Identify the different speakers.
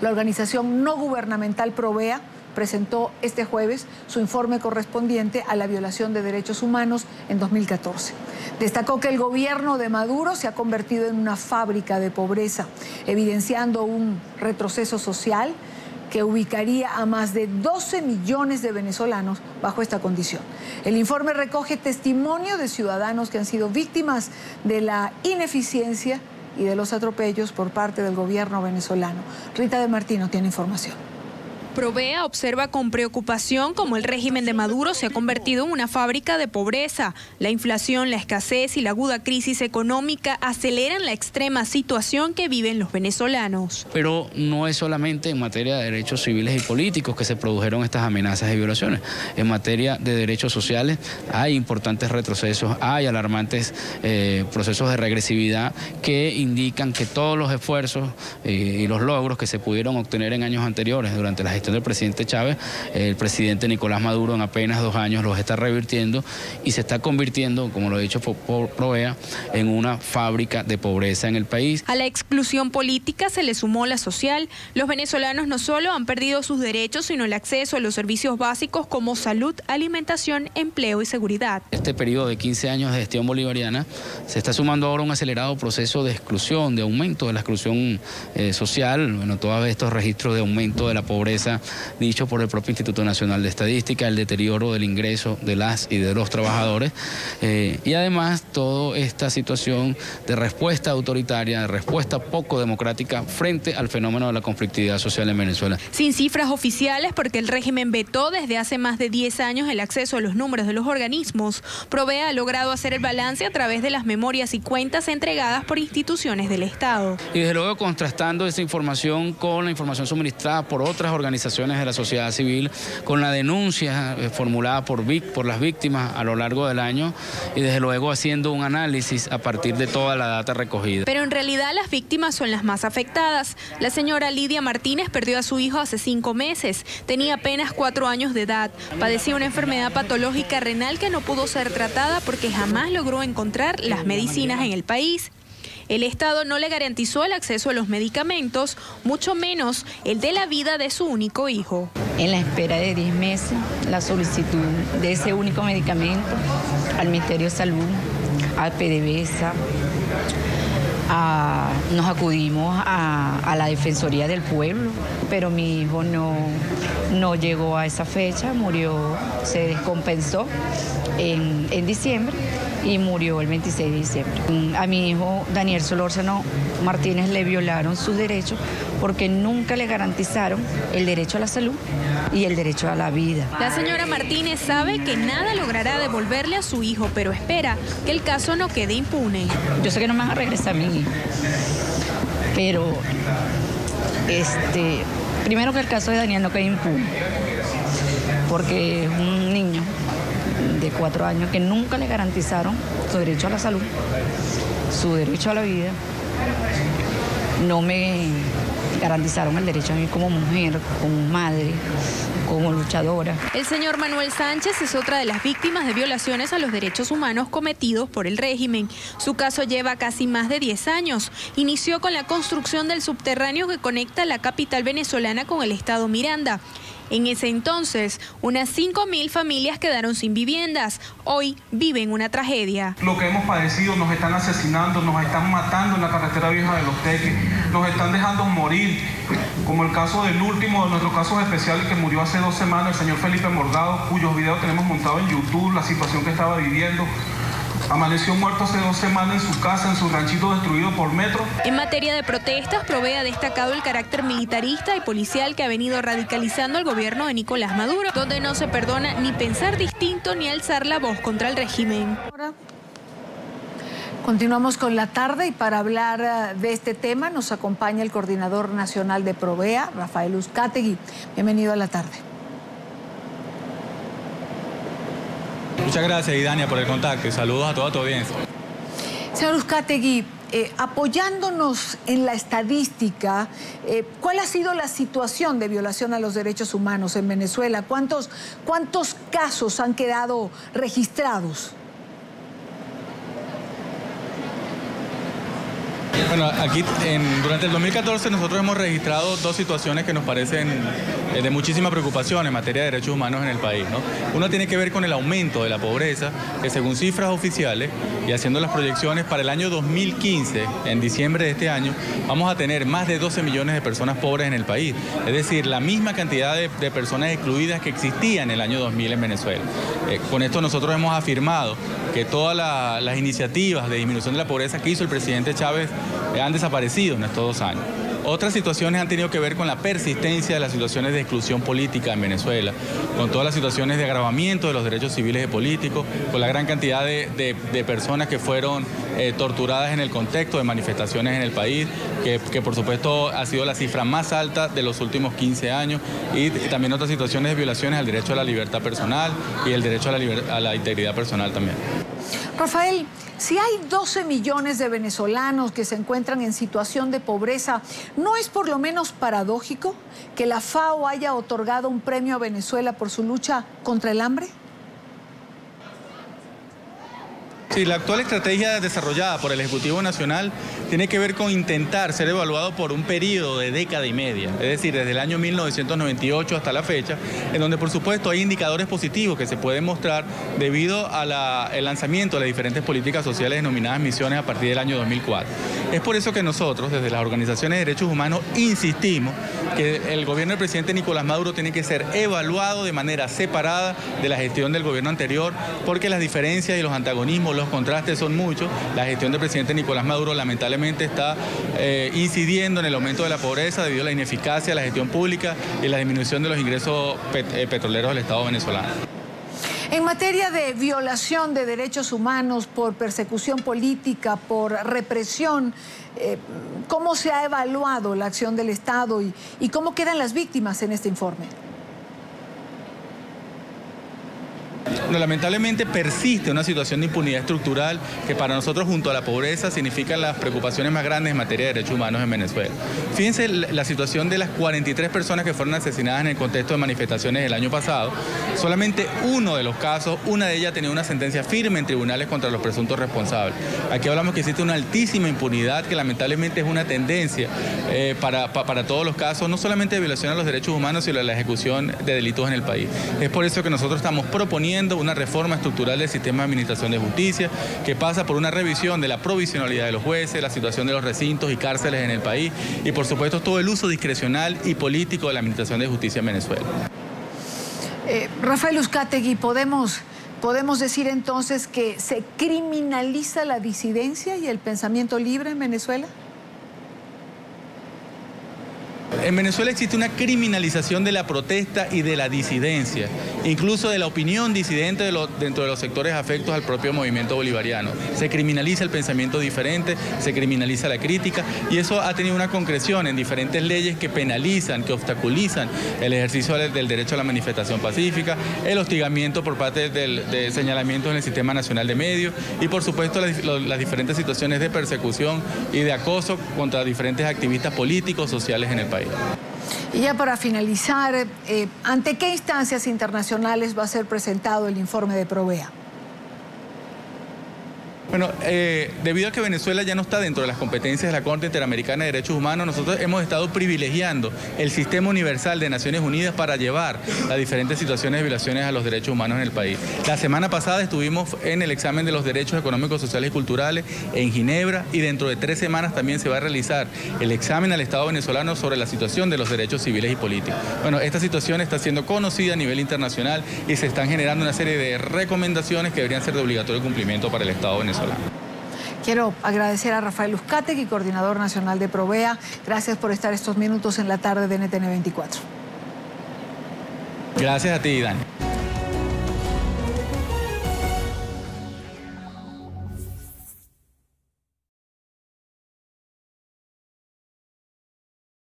Speaker 1: La organización no gubernamental Provea presentó este jueves su informe correspondiente a la violación de derechos humanos en 2014. Destacó que el gobierno de Maduro se ha convertido en una fábrica de pobreza, evidenciando un retroceso social que ubicaría a más de 12 millones de venezolanos bajo esta condición. El informe recoge testimonio de ciudadanos que han sido víctimas de la ineficiencia y de los atropellos por parte del gobierno venezolano. Rita de Martino tiene información.
Speaker 2: Provea observa con preocupación cómo el régimen de Maduro se ha convertido en una fábrica de pobreza. La inflación, la escasez y la aguda crisis económica aceleran la extrema situación que viven los venezolanos.
Speaker 3: Pero no es solamente en materia de derechos civiles y políticos que se produjeron estas amenazas y violaciones. En materia de derechos sociales hay importantes retrocesos, hay alarmantes procesos de regresividad que indican que todos los esfuerzos y los logros que se pudieron obtener en años anteriores durante la gestión del presidente Chávez, el presidente Nicolás Maduro en apenas 2 años los está revirtiendo y se está convirtiendo, como lo ha dicho Provea, en una fábrica de pobreza en el país.
Speaker 2: A la exclusión política se le sumó la social. Los venezolanos no solo han perdido sus derechos, sino el acceso a los servicios básicos como salud, alimentación, empleo y seguridad.
Speaker 3: Este periodo de 15 años de gestión bolivariana se está sumando ahora un acelerado proceso de exclusión, de aumento de la exclusión social, bueno, todos estos registros de aumento de la pobreza dicho por el propio Instituto Nacional de Estadística, el deterioro del ingreso de las y de los trabajadores y además toda esta situación de respuesta autoritaria, de respuesta poco democrática frente al fenómeno de la conflictividad social en Venezuela.
Speaker 2: Sin cifras oficiales, porque el régimen vetó desde hace más de 10 años el acceso a los números de los organismos, Provea ha logrado hacer el balance a través de las memorias y cuentas entregadas por instituciones del Estado.
Speaker 3: Y desde luego contrastando esa información con la información suministrada por otras organizaciones de la sociedad civil, con la denuncia formulada por las víctimas a lo largo del año y desde luego haciendo un análisis a partir de toda la data recogida.
Speaker 2: Pero en realidad las víctimas son las más afectadas. La señora Lidia Martínez perdió a su hijo hace 5 meses. Tenía apenas 4 años de edad. Padecía una enfermedad patológica renal que no pudo ser tratada porque jamás logró encontrar las medicinas en el país. El Estado no le garantizó el acceso a los medicamentos, mucho menos el de la vida de su único hijo.
Speaker 4: En la espera de 10 meses, la solicitud de ese único medicamento al Ministerio de Salud, al PDVSA, nos acudimos a la Defensoría del Pueblo, pero mi hijo no llegó a esa fecha, murió, se descompensó en diciembre y murió el 26 de diciembre. A mi hijo Daniel Solórzano Martínez le violaron sus derechos porque nunca le garantizaron el derecho a la salud y el derecho a la vida.
Speaker 2: La señora Martínez sabe que nada logrará devolverle a su hijo, pero espera que el caso no quede impune.
Speaker 4: Yo sé que no me van a regresar a mi hijo, pero primero que el caso de Daniel no quede impune, porque es un niño de 4 años que nunca le garantizaron su derecho a la salud, su derecho a la vida. No me garantizaron el derecho a mí como mujer, como madre, como luchadora.
Speaker 2: El señor Manuel Sánchez es otra de las víctimas de violaciones a los derechos humanos cometidos por el régimen. Su caso lleva casi más de 10 años. Inició con la construcción del subterráneo que conecta la capital venezolana con el estado Miranda. En ese entonces, unas 5.000 familias quedaron sin viviendas. Hoy viven una tragedia.
Speaker 5: Lo que hemos padecido, nos están asesinando, nos están matando en la carretera vieja de Los Teques, nos están dejando morir, como el caso del último de nuestros casos especiales que murió hace 2 semanas, el señor Felipe Morgado, cuyos videos tenemos montados en YouTube, la situación que estaba viviendo. Amaneció muerto hace 2 semanas en su casa, en su ranchito destruido por metro.
Speaker 2: En materia de protestas, Provea ha destacado el carácter militarista y policial que ha venido radicalizando el gobierno de Nicolás Maduro, donde no se perdona ni pensar distinto ni alzar la voz contra el régimen.
Speaker 1: Continuamos con la tarde y para hablar de este tema nos acompaña el coordinador nacional de Provea, Rafael Uzcategui. Bienvenido a la tarde.
Speaker 6: Muchas gracias, Idania, por el contacto y saludos a toda tu audiencia.
Speaker 1: Señor Uzcategui, apoyándonos en la estadística, ¿cuál ha sido la situación de violación a los derechos humanos en Venezuela? ¿Cuántos casos han quedado registrados?
Speaker 6: Bueno, aquí durante el 2014 nosotros hemos registrado dos situaciones que nos parecen de muchísima preocupación en materia de derechos humanos en el país, ¿no? Una tiene que ver con el aumento de la pobreza, que según cifras oficiales y haciendo las proyecciones para el año 2015, en diciembre de este año, vamos a tener más de 12 millones de personas pobres en el país. Es decir, la misma cantidad de personas excluidas que existía en el año 2000 en Venezuela. Con esto nosotros hemos afirmado que todas las iniciativas de disminución de la pobreza que hizo el presidente Chávez han desaparecido en estos 2 años. Otras situaciones han tenido que ver con la persistencia de las situaciones de exclusión política en Venezuela, con todas las situaciones de agravamiento de los derechos civiles y políticos, con la gran cantidad de personas que fueron torturadas en el contexto de manifestaciones en el país, que por supuesto ha sido la cifra más alta de los últimos 15 años, y también otras situaciones de violaciones al derecho a la libertad personal y el derecho a la integridad personal también.
Speaker 1: Rafael, si hay 12 millones de venezolanos que se encuentran en situación de pobreza, ¿no es por lo menos paradójico que la FAO haya otorgado un premio a Venezuela por su lucha contra el hambre?
Speaker 6: Sí, la actual estrategia desarrollada por el Ejecutivo Nacional tiene que ver con intentar ser evaluado por un periodo de década y media, es decir, desde el año 1998 hasta la fecha, en donde por supuesto hay indicadores positivos que se pueden mostrar debido al lanzamiento de las diferentes políticas sociales denominadas misiones a partir del año 2004. Es por eso que nosotros, desde las organizaciones de derechos humanos, insistimos que el gobierno del presidente Nicolás Maduro tiene que ser evaluado de manera separada de la gestión del gobierno anterior, porque las diferencias y los antagonismos, los contrastes son muchos. La gestión del presidente Nicolás Maduro lamentablemente está incidiendo en el aumento de la pobreza debido a la ineficacia de la gestión pública y la disminución de los ingresos petroleros del Estado venezolano.
Speaker 1: En materia de violación de derechos humanos por persecución política, por represión, ¿cómo se ha evaluado la acción del Estado y cómo quedan las víctimas en este informe?
Speaker 6: Bueno, lamentablemente persiste una situación de impunidad estructural que para nosotros, junto a la pobreza, significan las preocupaciones más grandes en materia de derechos humanos en Venezuela. Fíjense la situación de las 43 personas que fueron asesinadas en el contexto de manifestaciones el año pasado. Solamente uno de los casos, una de ellas ha tenido una sentencia firme en tribunales contra los presuntos responsables. Aquí hablamos que existe una altísima impunidad que lamentablemente es una tendencia para todos los casos, no solamente de violación a los derechos humanos, sino de la ejecución de delitos en el país. Es por eso que nosotros estamos proponiendo una reforma estructural del sistema de administración de justicia que pasa por una revisión de la provisionalidad de los jueces, la situación de los recintos y cárceles en el país y por supuesto todo el uso discrecional y político de la administración de justicia en Venezuela.
Speaker 1: Rafael Uzcategui, ¿podemos decir entonces que se criminaliza la disidencia y el pensamiento libre en Venezuela?
Speaker 6: En Venezuela existe una criminalización de la protesta y de la disidencia, incluso de la opinión disidente dentro de los sectores afectos al propio movimiento bolivariano. Se criminaliza el pensamiento diferente, se criminaliza la crítica y eso ha tenido una concreción en diferentes leyes que penalizan, que obstaculizan el ejercicio del derecho a la manifestación pacífica, el hostigamiento por parte de señalamientos en el Sistema Nacional de Medios y por supuesto las diferentes situaciones de persecución y de acoso contra diferentes activistas políticos, sociales en el país.
Speaker 1: Y ya para finalizar, ¿ante qué instancias internacionales va a ser presentado el informe de Provea?
Speaker 6: Bueno, debido a que Venezuela ya no está dentro de las competencias de la Corte Interamericana de Derechos Humanos, nosotros hemos estado privilegiando el sistema universal de Naciones Unidas para llevar las diferentes situaciones de violaciones a los derechos humanos en el país. La semana pasada estuvimos en el examen de los derechos económicos, sociales y culturales en Ginebra y dentro de 3 semanas también se va a realizar el examen al Estado venezolano sobre la situación de los derechos civiles y políticos. Bueno, esta situación está siendo conocida a nivel internacional y se están generando una serie de recomendaciones que deberían ser de obligatorio cumplimiento para el Estado venezolano.
Speaker 1: Quiero agradecer a Rafael Uzcategui, coordinador nacional de Provea. Gracias por estar estos minutos en la tarde de NTN 24.
Speaker 6: Gracias a ti, Dani.